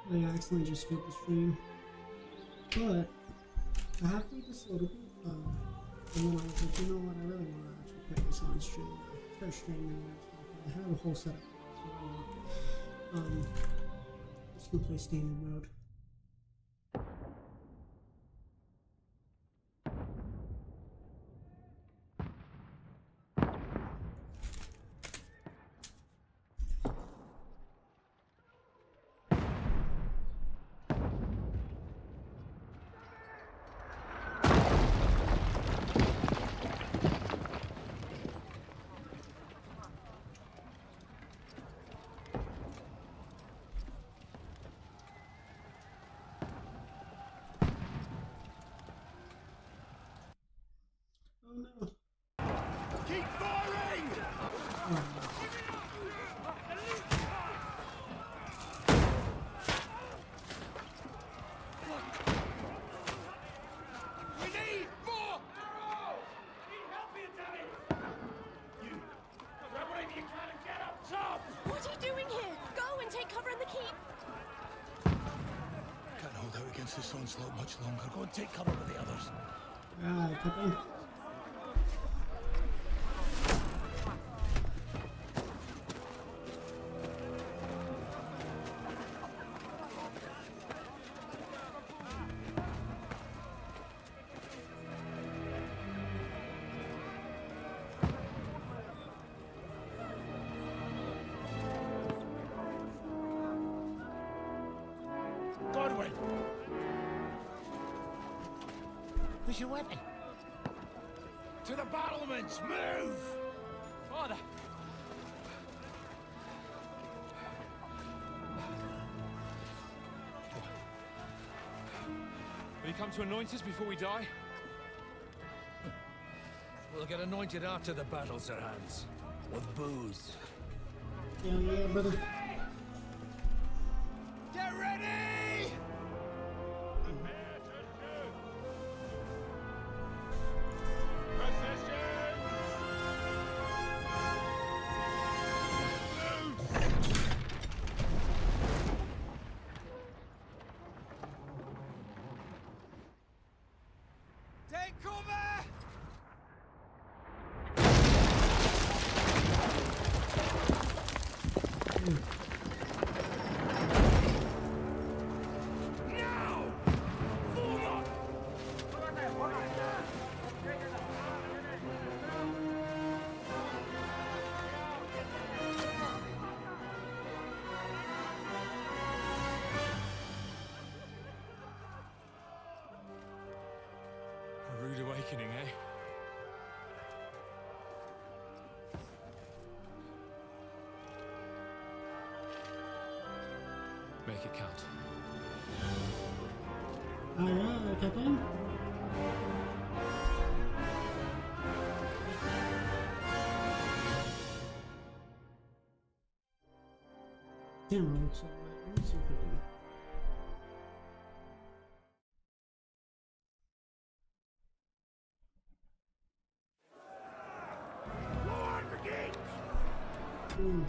I accidentally just screwed the stream. But I have played this a little bit, and then I was like, you know what, I really want to actually play this on stream. Start streaming and stuff. I have a whole setup. So, just gonna play standard mode. Keep firing! We need more arrows! Need help here, Danny! You grab whatever you can and get up top! What are you doing here? Go and take cover in the keep. Can't hold out against this onslaught much longer. Go and take cover with the others. Right, Captain. Godwin! Where's your weapon? To the battlements! Move! Father! Will you come to anoint us before we die? We'll get anointed after the battle, Sir Hans. With booze. Hell yeah, brother. Get ready! Take cover! Now! Form up! A rude awakening, eh? Make it count. Alright, Captain. Camera looks alright. Let me see if I can. Lower the gate! Ooh,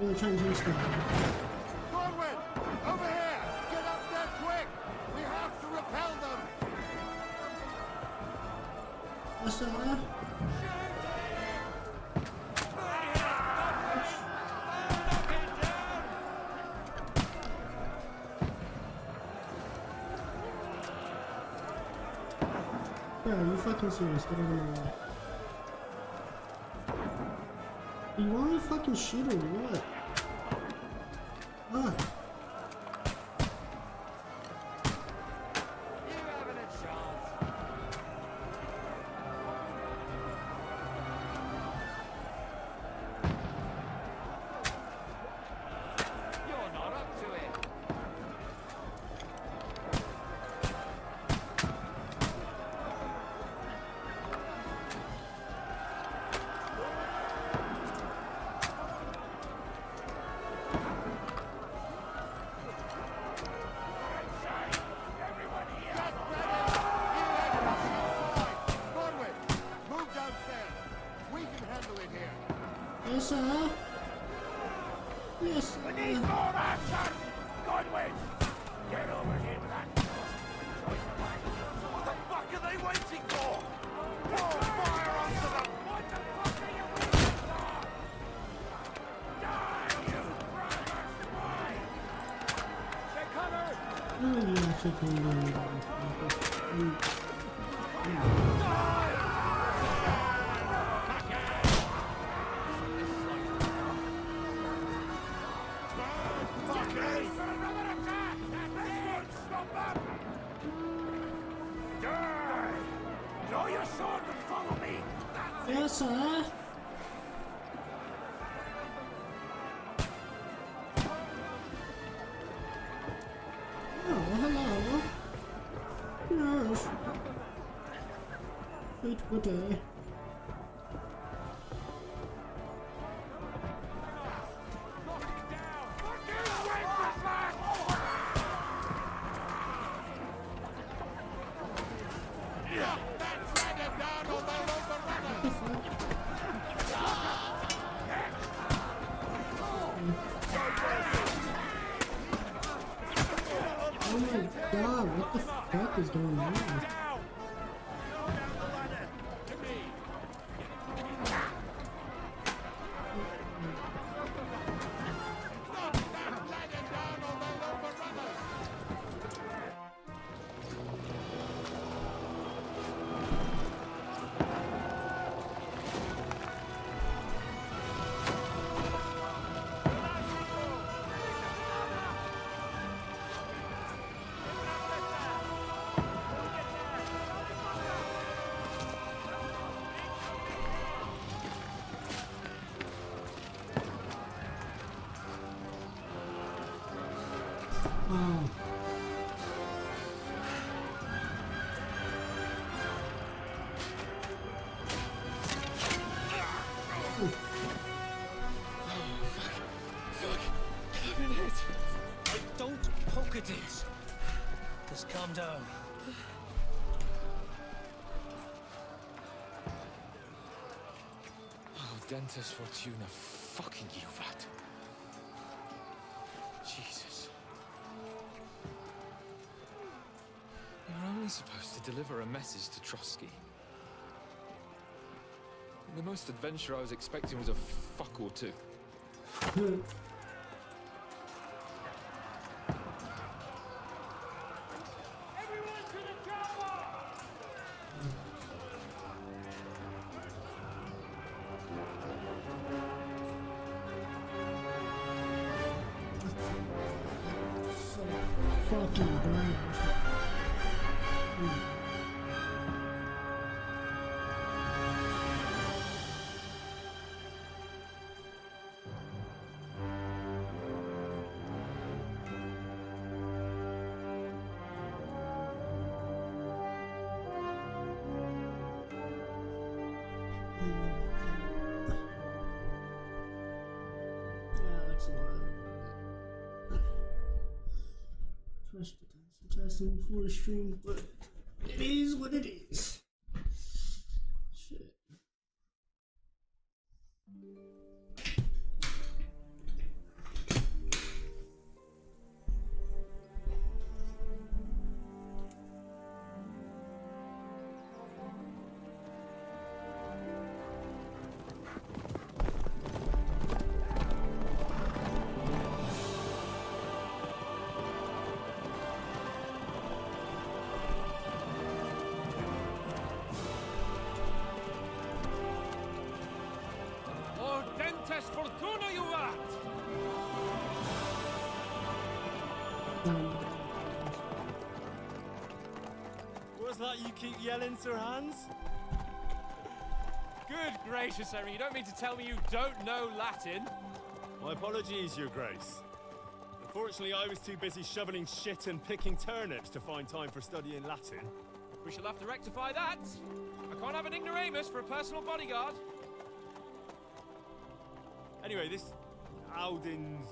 Really trying to change stuff. Godwin! Over here! Get up there quick! We have to repel them! What's that? Bro, are you fucking serious? Get over my way. You want me to fucking shoot or what? Ah. You haven't a chance. You're not up to it. Conway, move downstairs. We can handle it here. Yes, sir. Yes, sir. We need more action! Godwin! Get over here with that choice of life. What the fuck are they waiting for? Pour fire onto them! What the fuck are you waiting for? Die, you brothers! Die! Take cover! I don't think you actually can do anything. Ready for another attack! This won't stop them! Die! Draw your sword and follow me! That's it! Yes, sir. Oh, hello. Yes. Wait, good day. Oh my god, what the fuck is going on? Oh. I've been hit. Don't poke at it. Just calm down. Oh, Dentes Fortuna, fucking you, that. Jesus. You're only supposed to deliver a message to Trotsky. The most adventure I was expecting was a fuck or two. Everyone to the chopper! So fucking bad. Yeah, that's a lot. Trust the testing before the stream, but it is what it is. Shit. What's that you keep yelling, Sir Hans? Good gracious, Henry, you don't mean to tell me you don't know Latin? My apologies, Your Grace. Unfortunately, I was too busy shoveling shit and picking turnips to find time for studying Latin. We shall have to rectify that. I can't have an ignoramus for a personal bodyguard. Anyway, this Audens,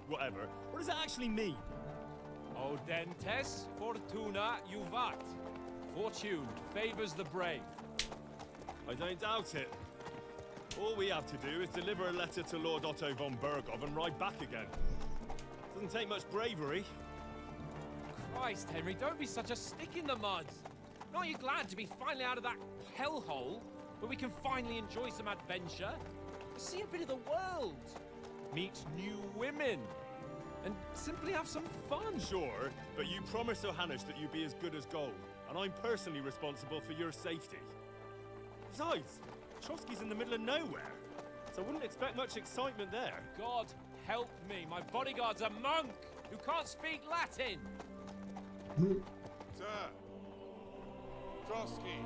whatever. What does that actually mean? Audentes fortuna juvat. Fortune favors the brave. I don't doubt it. All we have to do is deliver a letter to Lord Otto von Bergov and ride back again. Doesn't take much bravery. Christ, Henry, don't be such a stick in the mud. Aren't you glad to be finally out of that hellhole where we can finally enjoy some adventure? See a bit of the world. Meet new women. And simply have some fun. Sure, but you promised Johannes that you'd be as good as gold, and I'm personally responsible for your safety. Besides, Trotsky's in the middle of nowhere, so I wouldn't expect much excitement there. God help me, my bodyguard's a monk who can't speak Latin. Sir. Trotsky.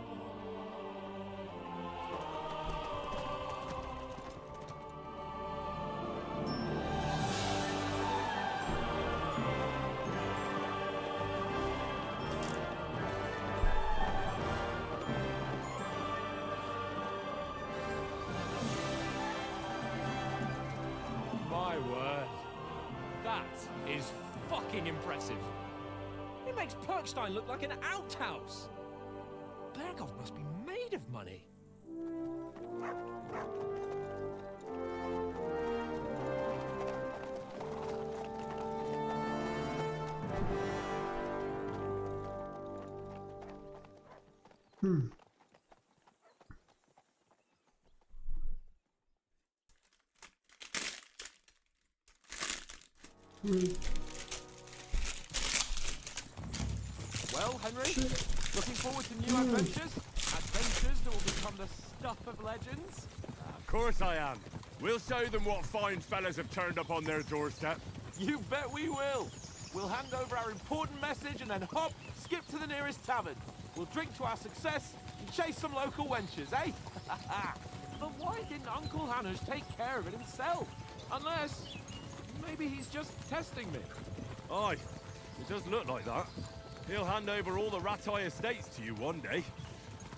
My word. That is fucking impressive. It makes Perkstein look like an outhouse. Bergov must be made of money. Well, Henry, looking forward to new adventures? Adventures that will become the stuff of legends? Of course I am. We'll show them what fine fellas have turned up on their doorstep. You bet we will. We'll hand over our important message and then hop, skip to the nearest tavern. We'll drink to our success and chase some local wenches, eh? But why didn't Uncle Hannes take care of it himself? Unless, maybe he's just testing me. Aye, it does look like that. He'll hand over all the Ratai estates to you one day.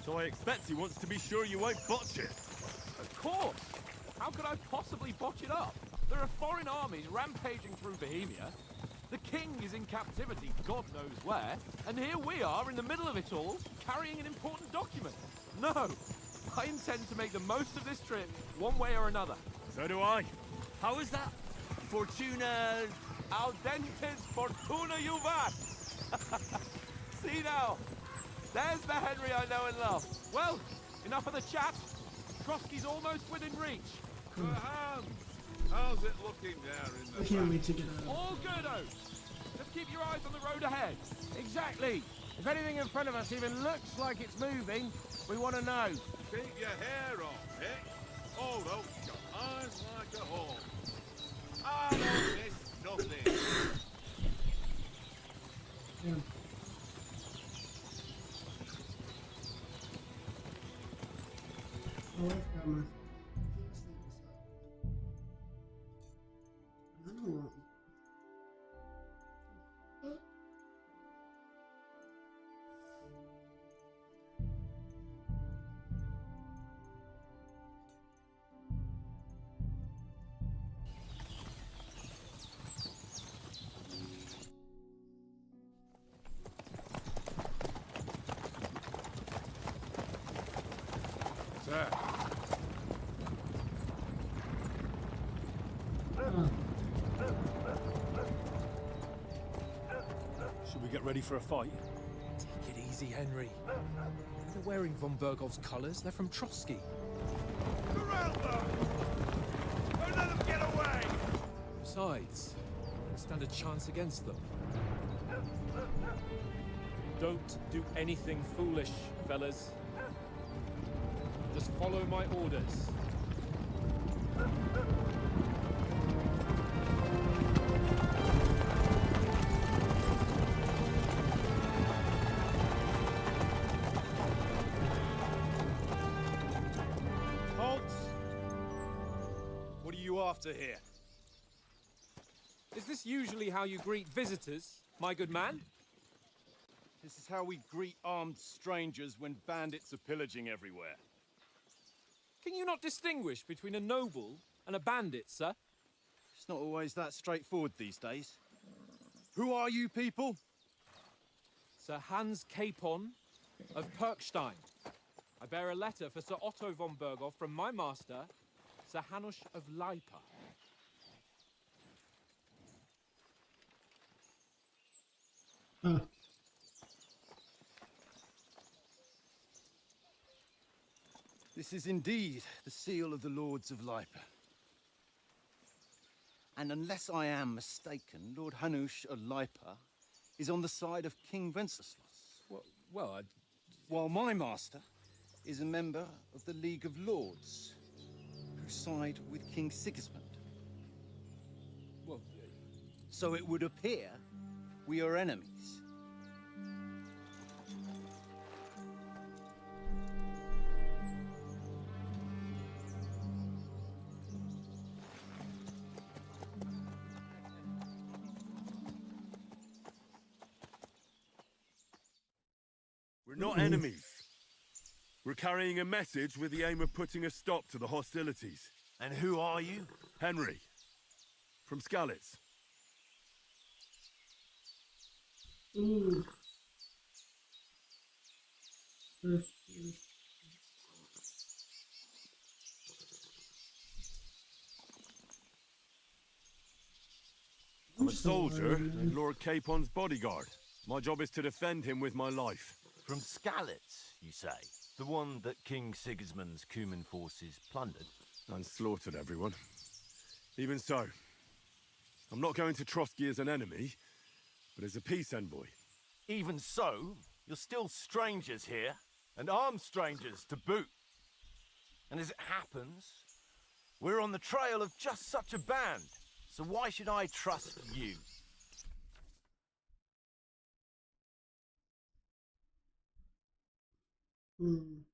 So I expect he wants to be sure you won't botch it. Of course. How could I possibly botch it up? There are foreign armies rampaging through Bohemia. The king is in captivity, God knows where. And here we are in the middle of it all, carrying an important document. No, I intend to make the most of this trip, one way or another. So do I. How is that? Fortuna... Audentes fortuna juvat. See now, there's the Henry I know and love. Well, enough of the chat. Trotsky's almost within reach. Sir Hans, how's it looking there in the I can't wait to get out. All good, Oates. Just keep your eyes on the road ahead. Exactly. If anything in front of us even looks like it's moving, we want to know. Keep your hair on, Nick. Oh, those got eyes like a hawk. I don't miss nothing. Yeah. Oh, I've got my... I don't want... Sir, Should we get ready for a fight? Take it easy, Henry. They're wearing von Bergov's colours. They're from Trotsky. surround them! Don't let them get away! Besides, we stand a chance against them. Don't do anything foolish, fellas. Just follow my orders. after here? Is this usually how you greet visitors, my good man? This is how we greet armed strangers when bandits are pillaging everywhere. Can you not distinguish between a noble and a bandit, sir? It's not always that straightforward these days. Who are you people? Sir Hans Capon of Perkstein. I bear a letter for Sir Otto von Berghoff from my master, Sir Hanush of Leipa. Ah, This is indeed the seal of the Lords of Leipa. And unless I am mistaken, Lord Hanush of Leipa is on the side of King Wenceslas. Well, While my master is a member of the League of Lords, who side with King Sigismund. well, So it would appear we are enemies. We're not enemies. We're carrying a message with the aim of putting a stop to the hostilities. And who are you? Henry, from Skalitz. ooh. I'm a soldier and Lord Capon's bodyguard. My job is to defend him with my life. From Skalitz, you say? The one that King Sigismund's Cuman forces plundered? And slaughtered everyone. Even so, I'm not going to Trotsky as an enemy, but as a peace envoy. Even so, you're still strangers here, and armed strangers to boot. And as it happens, we're on the trail of just such a band, so why should I trust you? Hmm.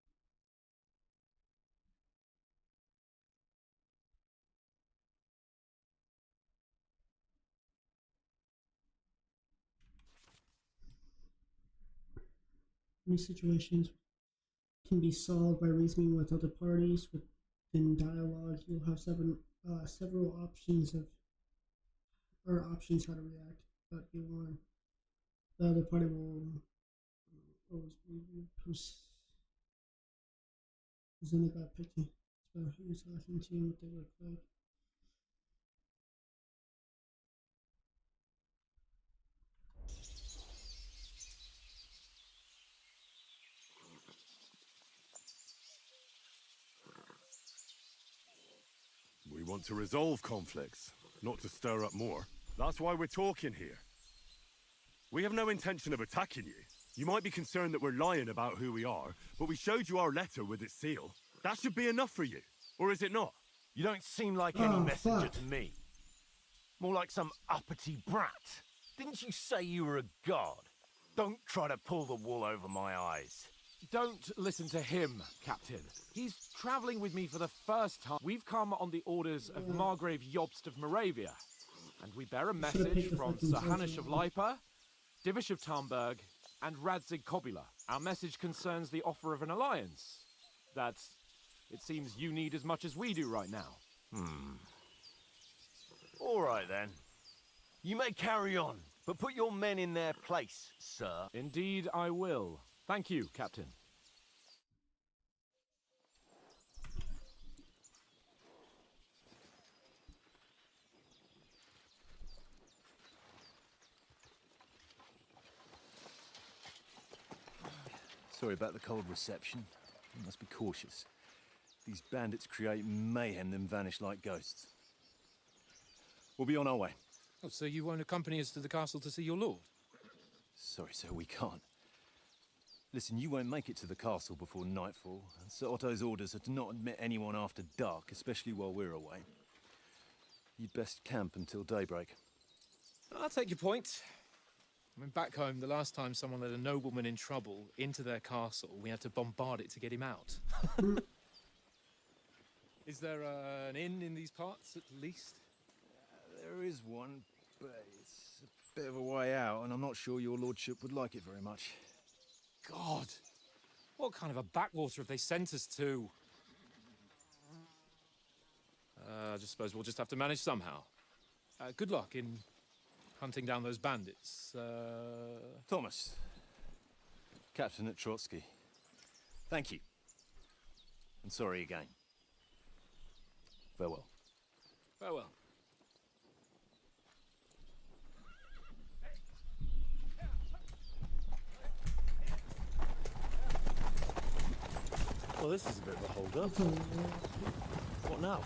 Many situations can be solved by reasoning with other parties. Within dialogue, you'll have several options options how to react. But be warned, the other party will always be presented by a picture. So who's talking to you, what they look like. We want to resolve conflicts, not to stir up more. That's why we're talking here. We have no intention of attacking you. You might be concerned that we're lying about who we are, but we showed you our letter with its seal. That should be enough for you, or is it not? You don't seem like any Oh, messenger fuck. to me. More like some uppity brat. Didn't you say you were a god? Don't try to pull the wool over my eyes. don't listen to him, Captain. He's traveling with me for the first time. We've come on the orders of Margrave Jobst of Moravia, and we bear a message from Sir Hanush of Leipa, Divish of Tarnberg, and Radzig Kobula. Our message concerns the offer of an alliance that it seems you need as much as we do right now. All right, then. You may carry on, but put your men in their place, sir. Indeed, I will. Thank you, Captain. Sorry about the cold reception. You must be cautious. These bandits create mayhem, then vanish like ghosts. We'll be on our way. Oh, so you won't accompany us to the castle to see your lord? Sorry, sir, we can't. Listen, you won't make it to the castle before nightfall. And Sir Otto's orders are to not admit anyone after dark, especially while we're away. You'd best camp until daybreak. I'll take your point. I mean, back home, the last time someone let a nobleman in trouble into their castle, we had to bombard it to get him out. Is there an inn in these parts, at least? There is one, but it's a bit of a way out, and I'm not sure your lordship would like it very much. God! What kind of a backwater have they sent us to? I just suppose we'll just have to manage somehow. Good luck in hunting down those bandits. Thomas, Captain at Trotsky. Thank you. And sorry again. Farewell. Farewell. Well, this is a bit of a hold-up. What now?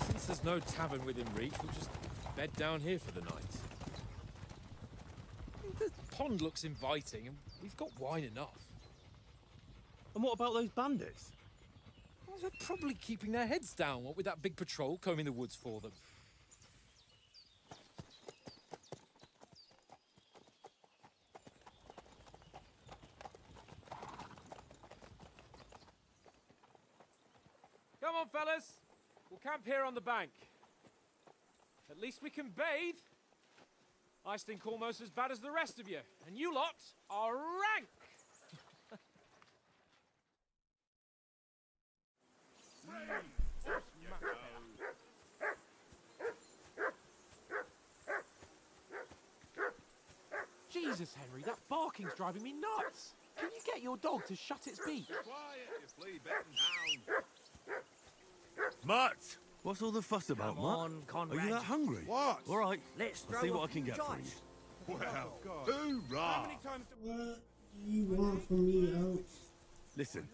Since there's no tavern within reach, we'll just bed down here for the night. The pond looks inviting, and we've got wine enough. And what about those bandits? Well, they're probably keeping their heads down, what with that big patrol combing the woods for them. Come on, fellas. We'll camp here on the bank. At least we can bathe. I stink almost as bad as the rest of you, and you lot are rank! Jesus, Henry, that barking's driving me nuts. Can you get your dog to shut its beak? Quiet, you flea bitten hound. Mutt! What's all the fuss about, Come Mutt? on, Conrad. Are you that hungry? What? All right, Let's I'll throw see a what I can few get for you. dice. Well, How hoorah! many times do What do you want from me, Oaks? Listen,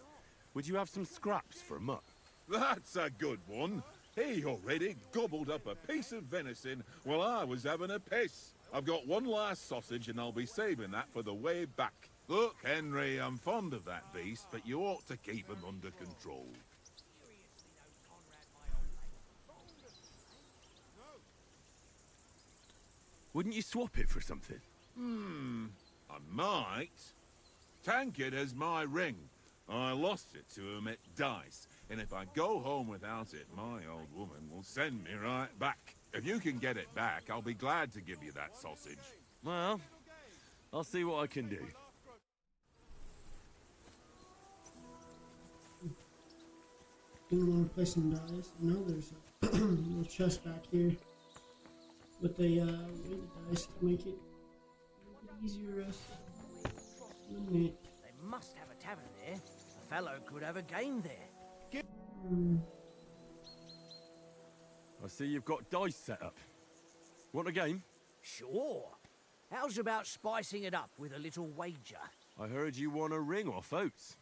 would you have some scraps for Mutt? That's a good one. He already gobbled up a piece of venison while I was having a piss. I've got one last sausage and I'll be saving that for the way back. Look, Henry, I'm fond of that beast, but you ought to keep him under control. Wouldn't you swap it for something? I might. Tankard has my ring. I lost it to him at dice, and if I go home without it, my old woman will send me right back. If you can get it back, I'll be glad to give you that sausage. Well, I'll see what I can do. Gonna want to play some dice. I know there's a little chest back here with the weighted dice to make it easier us. They must have a tavern there. A fellow could have a game there. I see you've got dice set up. Want a game? Sure. How's about spicing it up with a little wager? I heard you won a ring off Oates.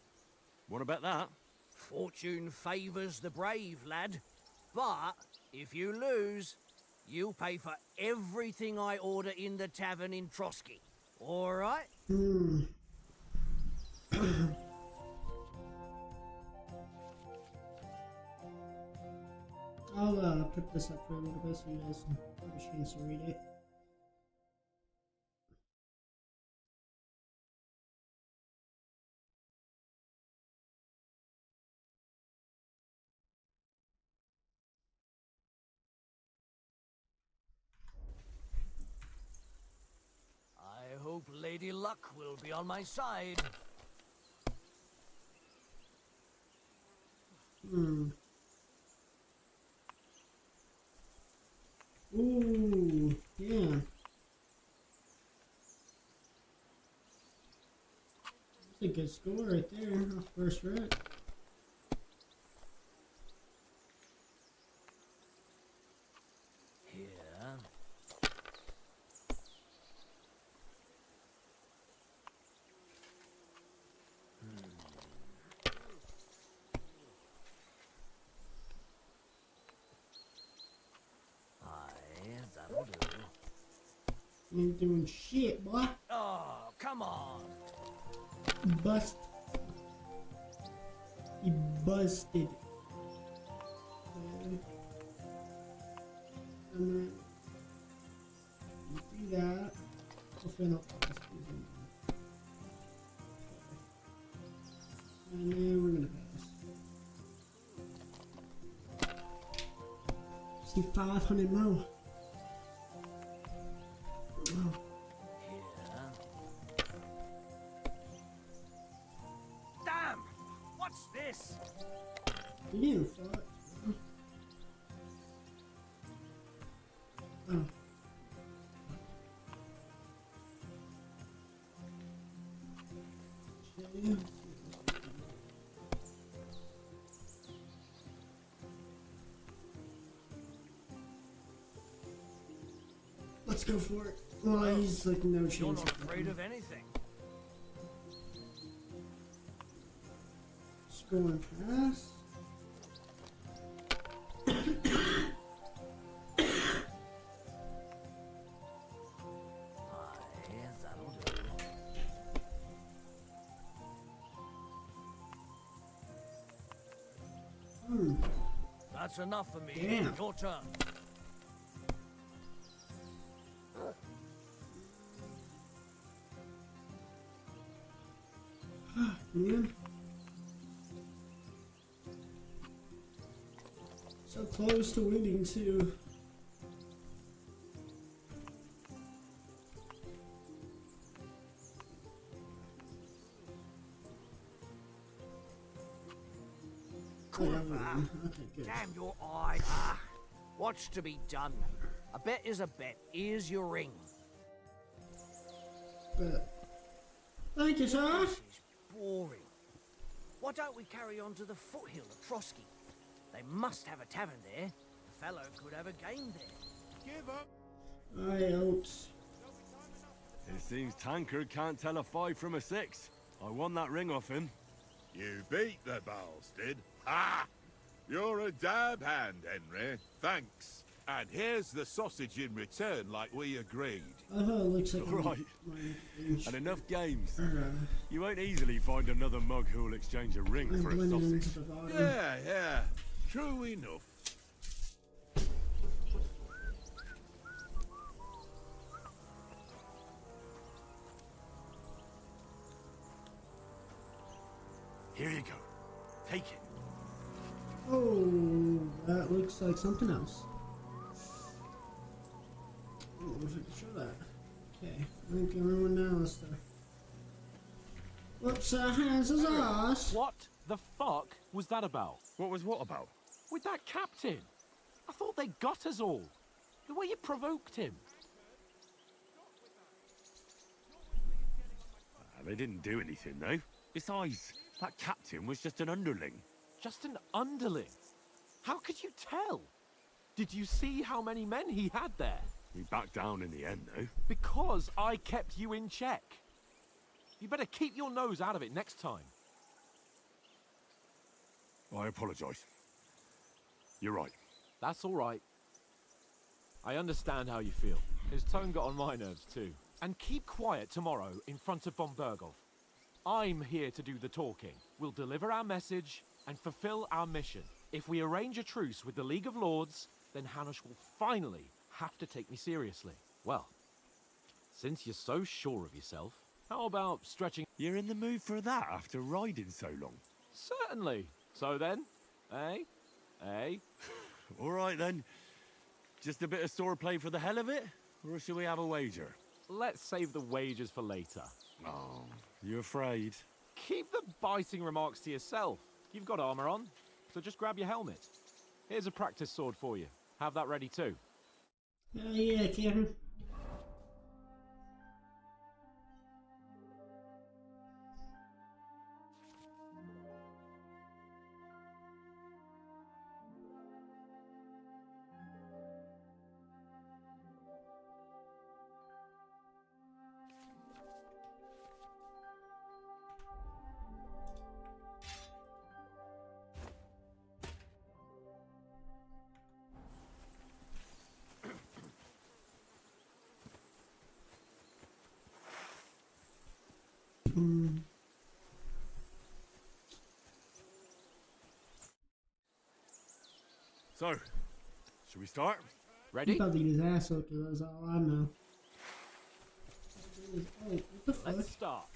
Want to bet that? Fortune favours the brave, lad. But if you lose, you'll pay for everything I order in the tavern in Trotsky. All right? I'll put this up for a little bit so you guys have a chance to read it. I hope Lady Luck will be on my side. Ooh, yeah. That's a good score right there. Off first rip. Here. That'll do. You ain't doing shit, boy. Oh, come on. Bust. He busted. And then you do that. Hopefully not pass these in. And then we're gonna pass. cost me 500 more. Oh. Here. Damn! What's this? You fuck. Oh. Okay. Let's go for it. Well, he's like no chance. You're not afraid of anything. Scrolling past. Aye, that'll do. That's enough for me. Damn. Your turn. Man. So close to winning too. Oh, yeah, we won. Okay, good. Damn your eye. Ah, what's to be done? A bet is a bet. Here's your ring. But, thank you, sir. This is boring. Why don't we carry on to the foothill of Trotsky? They must have a tavern there. The fellow could have a game there. Give up. I hope. It seems Tankard can't tell a 5 from a 6. I won that ring off him. You beat the bastard. Ha! You're a dab hand, Henry. Thanks. And here's the sausage in return, like we agreed. I thought it looks like Right. my And enough games. Alright. You won't easily find another mug who'll exchange a ring I'm for a blending into sausage. the bottom. Yeah. True enough. Here you go. Take it. Oh, that looks like something else. I don't know if I can show that. Okay, I think everyone now is there. Whoops, hands is us. What the fuck was that about? What was what about? With that captain? I thought they got us all. The way you provoked him. They didn't do anything, though. Besides, that captain was just an underling. Just an underling? How could you tell? Did you see how many men he had there? He backed down in the end, though. Because I kept you in check. You better keep your nose out of it next time. I apologise. You're right. That's all right. I understand how you feel. His tone got on my nerves too. And keep quiet tomorrow in front of von Berghoff. I'm here to do the talking. We'll deliver our message and fulfill our mission. If we arrange a truce with the League of Lords, then Hanush will finally have to take me seriously. Well, since you're so sure of yourself, how about stretching... You're in the mood for that after riding so long? Certainly. So then, eh? All right, then. Just a bit of swordplay for the hell of it? Or should we have a wager? Let's save the wagers for later. Oh, you afraid? Keep the biting remarks to yourself. You've got armor on, so just grab your helmet. Here's a practice sword for you. Have that ready too. Yeah, Kevin. So, should we start? Ready? He's about to get his ass hooked, that's all I know. Oh, what the fuck? Let's start.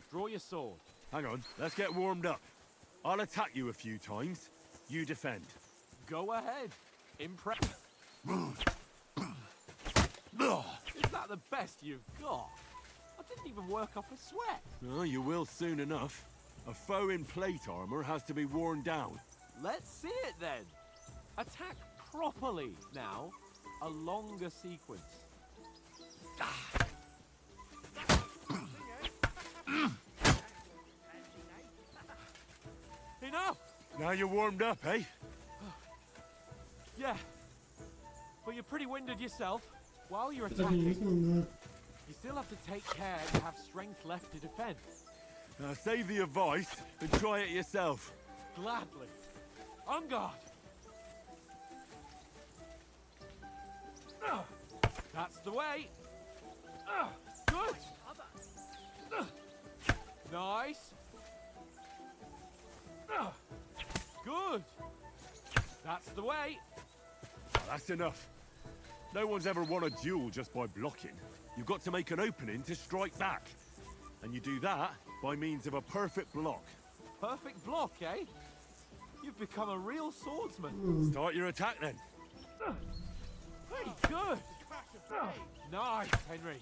Draw your sword. Hang on, let's get warmed up. I'll attack you a few times. You defend. Go ahead. Impress. Is that the best you've got? I didn't even work off a sweat. Oh, you will soon enough. A foe in plate armor has to be worn down. Let's see it then. Attack properly now. A longer sequence. Enough! Now you're warmed up, eh? Yeah. But you're pretty winded yourself. While you're Okay, attacking, this one, you still have to take care to have strength left to defend. Now save the advice and try it yourself. Gladly. On guard. That's the way. Good. Nice. Good. That's the way. That's enough. No one's ever won a duel just by blocking. You've got to make an opening to strike back. And you do that by means of a perfect block. Perfect block, eh? You've become a real swordsman. Start your attack then. Pretty good. Nice, Henry.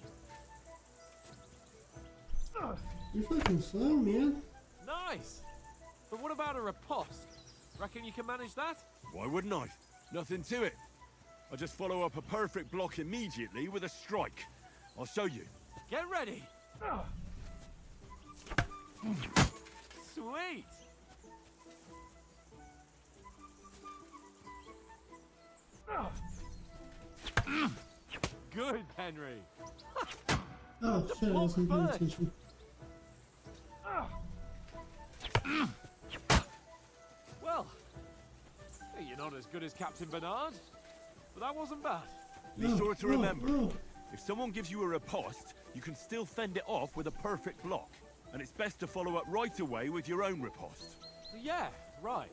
you're fucking slow, man. Nice. But what about a riposte? Reckon you can manage that? Why wouldn't I? Nothing to it. I just follow up a perfect block immediately with a strike. I'll show you. Get ready. Sweet. Good, Henry. Oh shit, I wasn't paying attention. Well, hey, you're not as good as Captain Bernard, but that wasn't bad. Be sure to oh, remember, oh. if someone gives you a riposte, you can still fend it off with a perfect block. And it's best to follow up right away with your own riposte. Yeah, right.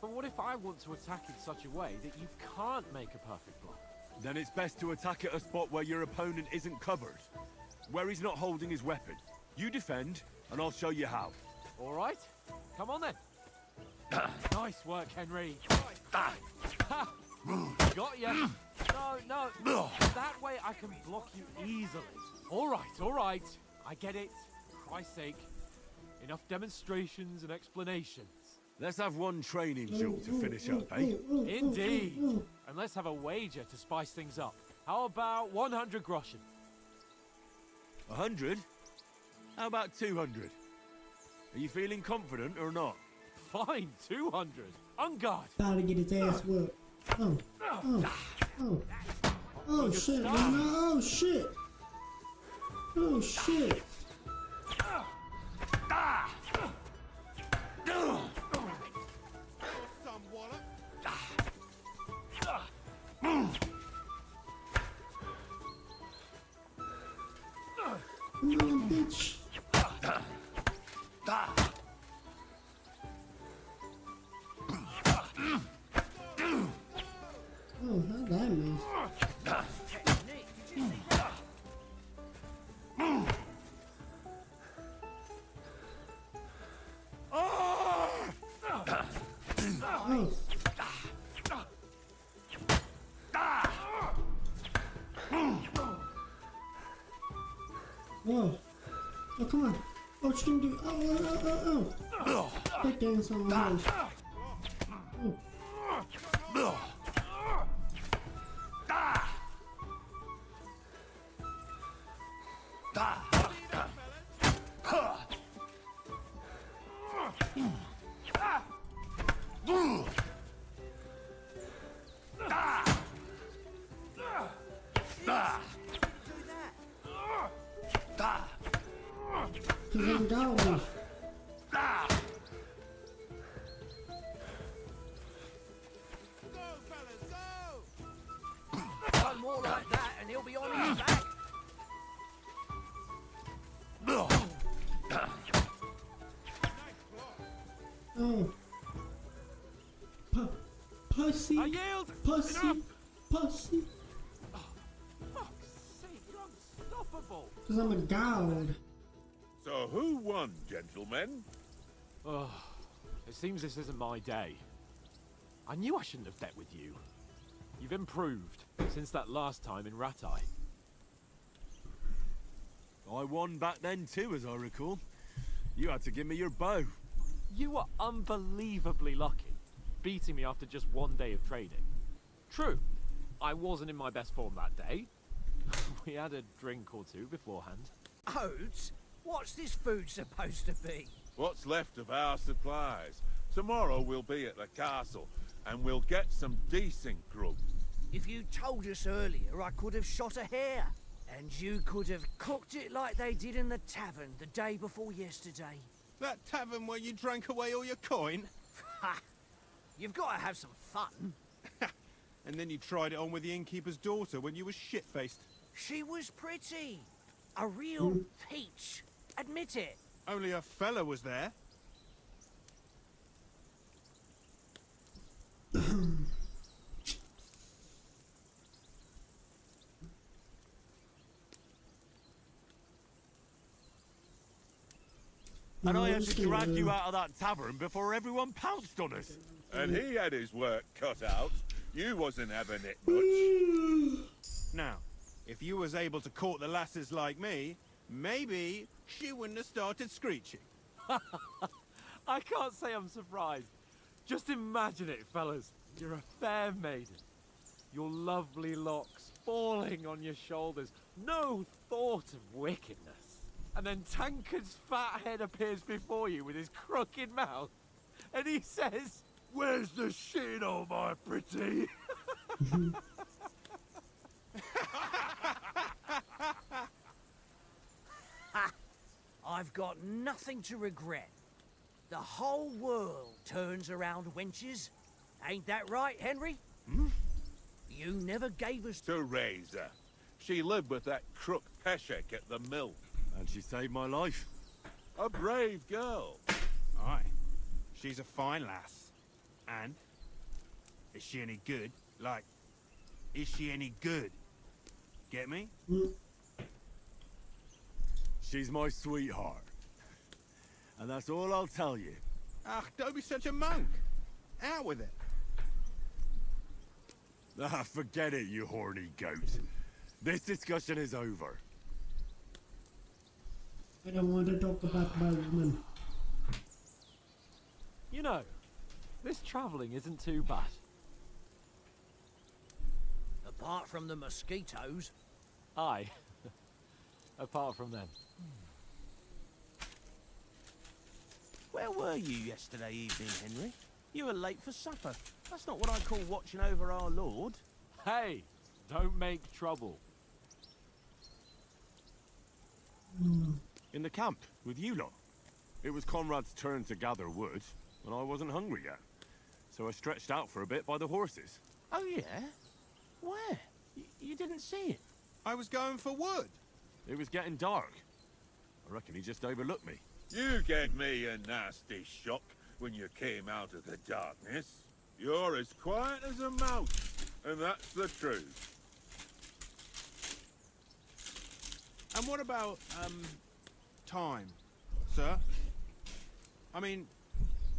But what if I want to attack in such a way that you can't make a perfect block? Then it's best to attack at a spot where your opponent isn't covered. Where he's not holding his weapon. You defend, and I'll show you how. All right, come on then. Nice work, Henry. Ha! Got ya. No. That way I can block you easily. All right. I get it. For Christ's sake. Enough demonstrations and explanations. Let's have one training duel to finish up, eh? Indeed. And let's have a wager to spice things up. How about 100 groschen? 100? How about 200? Are you feeling confident or not? Fine, 200. On guard. About to get his ass whooped. Oh shit, man. Oh shit. Oh shit. Come on, bitch. Oh, how'd that miss? Whoa. Oh, come on. Oh, what you gonna do? Oh. Quick dance on the horse. Oh. Cause I'm down. One more like that and he'll be on his back. Oh. Pussy. I yield. Pussy. Enough. Pussy. Fuck's sake, you're unstoppable. Cause I'm a god. So who won, gentlemen? Oh, it seems this isn't my day. I knew I shouldn't have bet with you. You've improved since that last time in Ratai. I won back then too, as I recall. You had to give me your bow. You were unbelievably lucky, beating me after just one day of training. True, I wasn't in my best form that day. We had a drink or two beforehand. Oats? What's this food supposed to be? What's left of our supplies. Tomorrow we'll be at the castle, and we'll get some decent grub. If you told us earlier, I could have shot a hare. And you could have cooked it like they did in the tavern the day before yesterday. That tavern where you drank away all your coin? Ha! You've got to have some fun. And then you tried it on with the innkeeper's daughter when you were shit-faced. She was pretty. A real peach. Admit it. Only a fella was there. And I had to drag you out of that tavern before everyone pounced on us. And he had his work cut out. You wasn't having it much. Now, if you was able to court the lasses like me, maybe she wouldn't have started screeching. I can't say I'm surprised. Just imagine it, fellas. You're a fair maiden. Your lovely locks falling on your shoulders. No thought of wickedness. And then Tankard's fat head appears before you with his crooked mouth. And he says, "Where's the shit, oh my pretty?" I've got nothing to regret. The whole world turns around wenches. Ain't that right, Henry? You never gave us... To raise her. She lived with that crook Peshek at the mill. And she saved my life. A brave girl. Aye. She's a fine lass. And? Is she any good? Like, is she any good? Get me? She's my sweetheart. And that's all I'll tell you. Ah, don't be such a monk. Out with it. Ah, forget it, you horny goat. This discussion is over. I don't want to talk about my woman. You know, this travelling isn't too bad. Apart from the mosquitoes. Aye. Apart from them. Where were you yesterday evening, Henry? You were late for supper. That's not what I call watching over our lord. Hey, don't make trouble. In the camp, with you lot. It was Conrad's turn to gather wood, and I wasn't hungry yet. So I stretched out for a bit by the horses. Oh, yeah? Where? You didn't see it? I was going for wood. It was getting dark. I reckon he just overlooked me. You gave me a nasty shock when you came out of the darkness. You're as quiet as a mouse, and that's the truth. And what about, time, sir? I mean,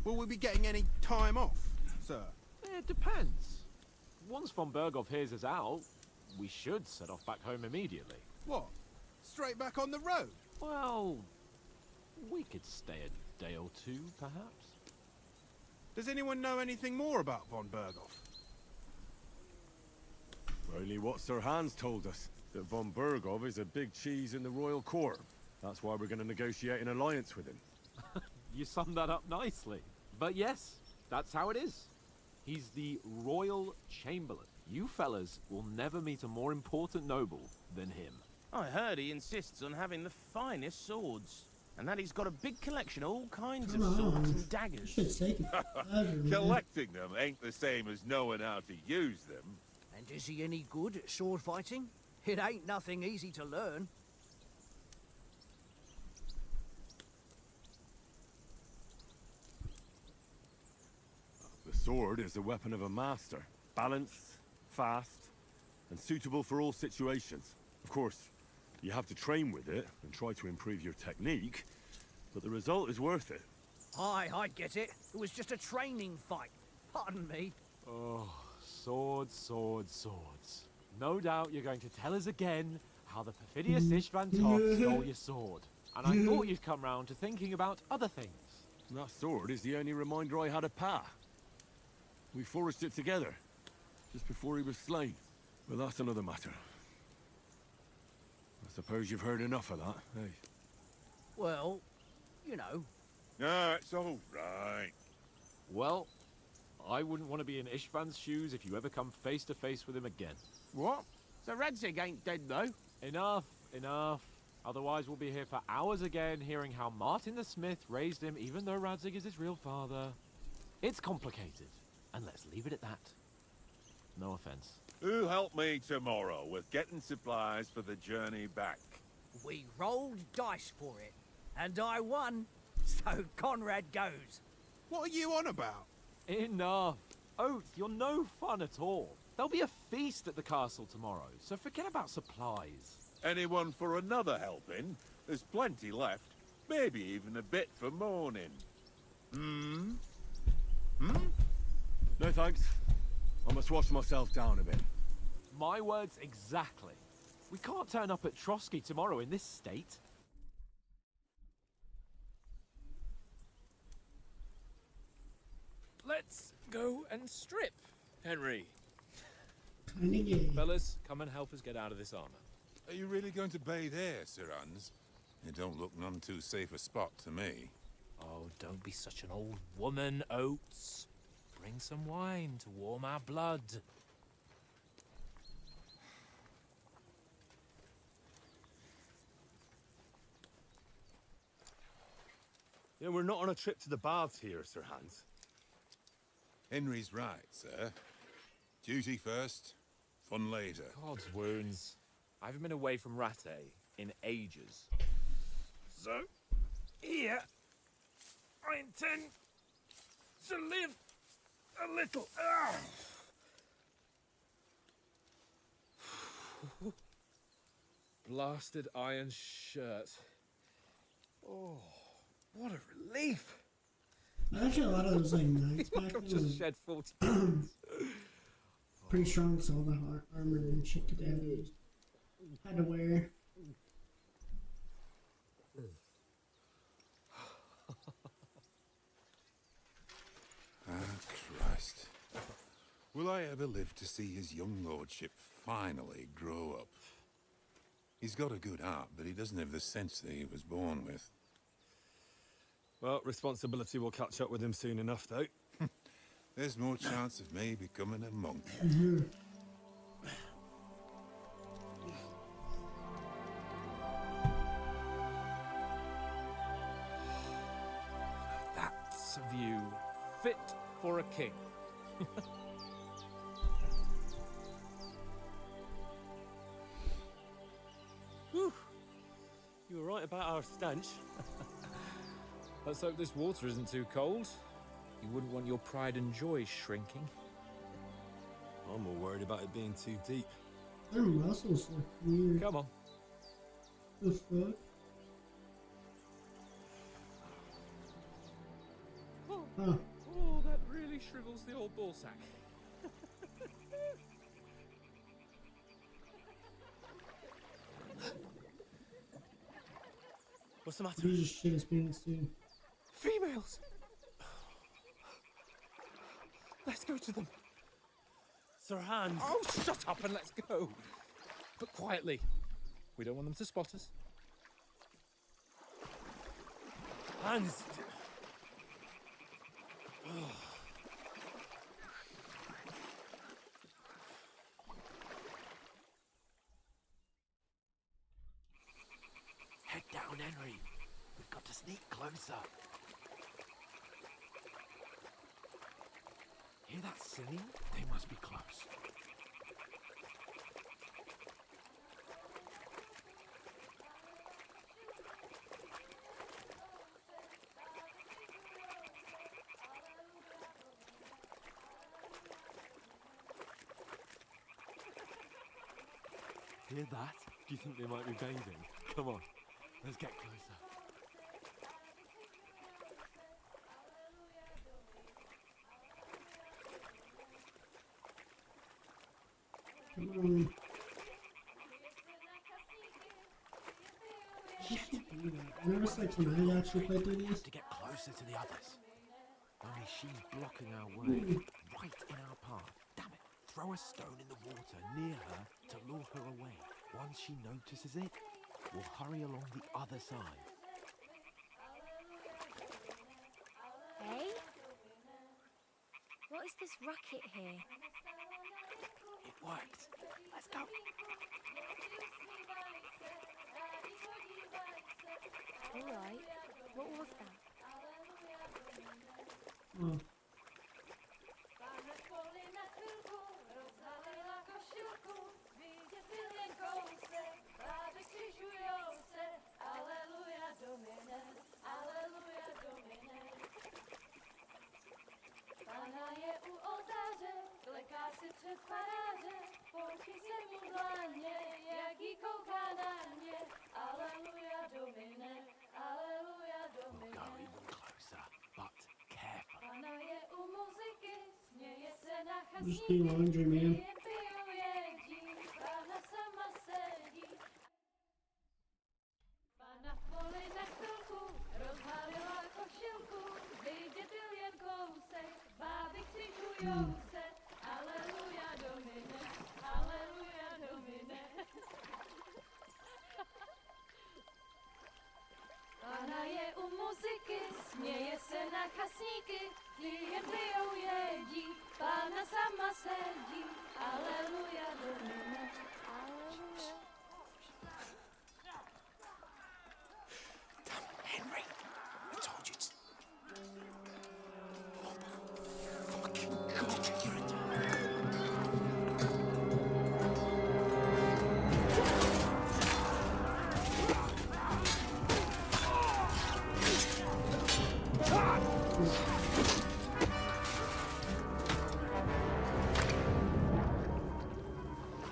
will we be getting any time off, sir? It depends. Once von Berghoff hears us out, we should set off back home immediately. What? Straight back on the road? Well, we could stay a day or two, perhaps. Does anyone know anything more about von Berghoff? Only what Sir Hans told us, that von Berghoff is a big cheese in the royal court. That's why we're going to negotiate an alliance with him. You summed that up nicely. But yes, that's how it is. He's the royal chamberlain. You fellas will never meet a more important noble than him. I heard he insists on having the finest swords. And that he's got a big collection of all kinds of swords and daggers. Shit's taking forever, man. Collecting them ain't the same as knowing how to use them. And is he any good at sword fighting? It ain't nothing easy to learn. The sword is the weapon of a master. Balanced, fast, and suitable for all situations. Of course, you have to train with it and try to improve your technique, but the result is worth it. Aye, I get it. It was just a training fight. Pardon me. Oh, Swords, swords, swords. No doubt you're going to tell us again how the perfidious Istvan Tov stole your sword. And I thought you'd come round to thinking about other things. That sword is the only reminder I had of Pa. We forged it together, just before he was slain. But that's another matter. I suppose you've heard enough of that, eh? Well, you know. No, it's all right. Well, I wouldn't want to be in Istvan's shoes if you ever come face to face with him again. What? So Radzig ain't dead, though? Enough, enough. Otherwise we'll be here for hours again, hearing how Martin the Smith raised him, even though Radzig is his real father. It's complicated, and let's leave it at that. No offense. Who'll help me tomorrow with getting supplies for the journey back? We rolled dice for it, and I won, so Conrad goes. What are you on about? Enough. Oath, you're no fun at all. There'll be a feast at the castle tomorrow, so forget about supplies. Anyone for another helping? There's plenty left. Maybe even a bit for morning. No thanks. I must wash myself down a bit. My words exactly. We can't turn up at Trotsky tomorrow in this state. Let's go and strip, Henry. Kinda gay. Fellas, come and help us get out of this armor. Are you really going to bathe here, Sir Hans? It don't look none too safe a spot to me. Oh, don't be such an old woman, Oates. Bring some wine to warm our blood. Yeah, we're not on a trip to the baths here, Sir Hans. Henry's right, sir. Duty first, fun later. God's wounds. I haven't been away from Rattay in ages. So, here, I intend to live a little. Blasted iron shirt. Oh, what a relief. Actually, a lot of those like knights back I've then just was shed 40 pounds. pretty strong, so all the armor and shit that they had to wear. Christ. Will I ever live to see his young lordship finally grow up? He's got a good heart, but he doesn't have the sense that he was born with. Well, responsibility will catch up with him soon enough, though. There's more chance of me becoming a monk. That's a view fit for a king. Whew. You were right about our stench. Let's hope this water isn't too cold. You wouldn't want your pride and joy shrinking. I'm more worried about it being too deep. Their muscles look weird. Come on. The fuck? Huh. Oh, that really shrivels the old ball sack. What's the matter? He just shit his pants too. Females! Let's go to them. Sir Hans. Oh, shut up and let's go. But quietly. We don't want them to spot us. Hans. Head down, Henry. We've got to sneak closer. Hear that singing? They must be close. Hear that? Do you think they might be bathing? Come on, let's get closer. I noticed like when I actually played through these. To get closer to the others. Only she's blocking our way, right in our path. Damn it! Throw a stone in the water near her to lure her away. Once she notices it, we'll hurry along the other side. Hey? What is this racket here? It worked. Let's go. All right. What was that? Oh. Pana je u oltáře, kleká si před paráže, poučí se mu dlaně, jak jí kouká na mě. Aleluja, Domine, aleluja, We'll go Domine. even closer, but careful. Pana je u muziky, směje se na Just do laundry, man. jen pijou jedí, Pana sama sedí. Pana v poli na chvilku, rozhalila košilku, vydětil jen kousek, báby křižujou se. Aleluja, Domine, aleluja, Domine. Pana je u muziky, směje se na chasníky, ti jen pijou jedí, Pána sama sedí. Aleluja, Domine, aleluja. Henry, I told you to...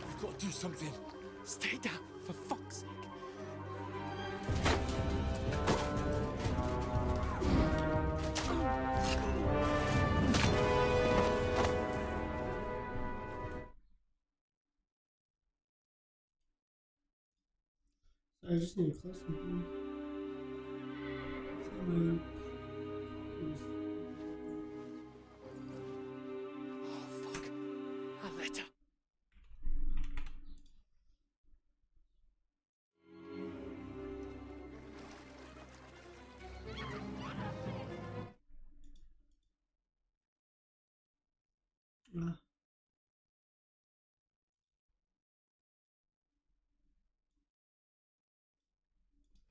We've got to do something. Stay down, for fuck's sake. I just need to close something. Oh, fuck. A letter.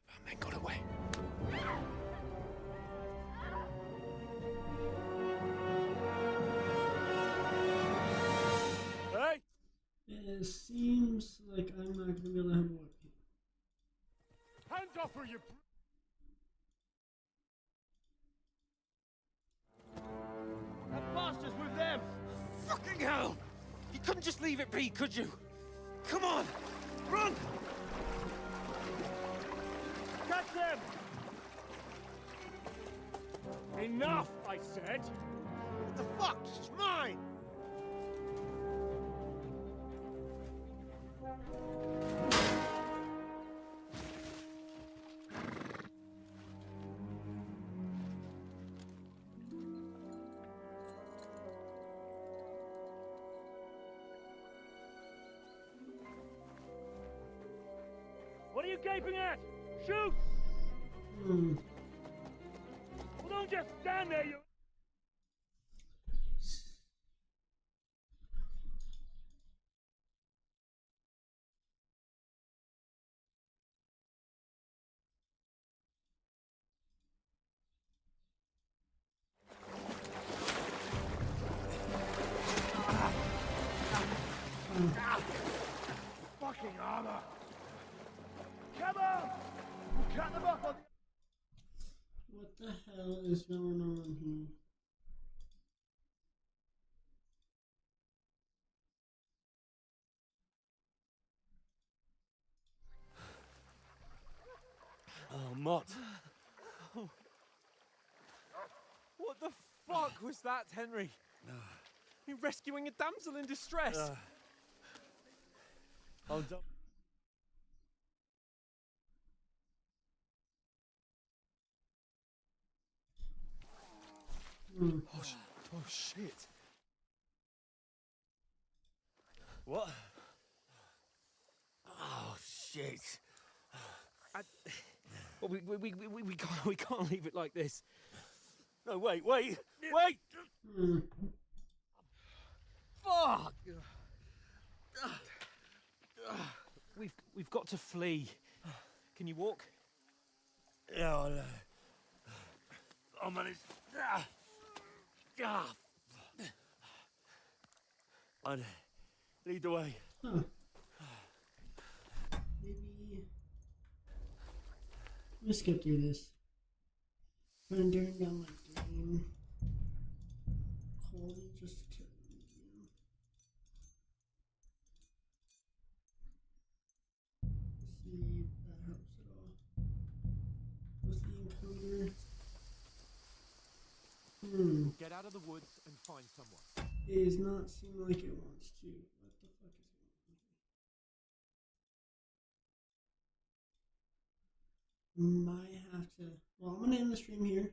Our men got away. Hey! It seems like I'm not gonna be able to have a weapon. Hands off her, you... That bastard's with them! Fucking hell! You couldn't just leave it be, could you? Come on! Run! Catch them! Enough, I said! What the fuck? She's mine! What are you gaping at? Shoot! Hmm. Well, don't just stand there, you... Fucking armor! Come on! We'll cut them off on the... What the hell is going on here? Oh, Mott. What the fuck was that, Henry? You're rescuing a damsel in distress. I'll double. Oh shit. What? Oh shit! Well, we can't leave it like this. No, wait! Fuck! We've got to flee. Can you walk? Yeah, I'll manage. I'd lead the way. Huh. Maybe. Let me skip through this. Rendering down my game. Quality just to. See if that helps at all. With the encounter. Get out of the woods and find someone. It does not seem like it wants to. What the fuck is going on? Might have to. Well, I'm gonna end the stream here.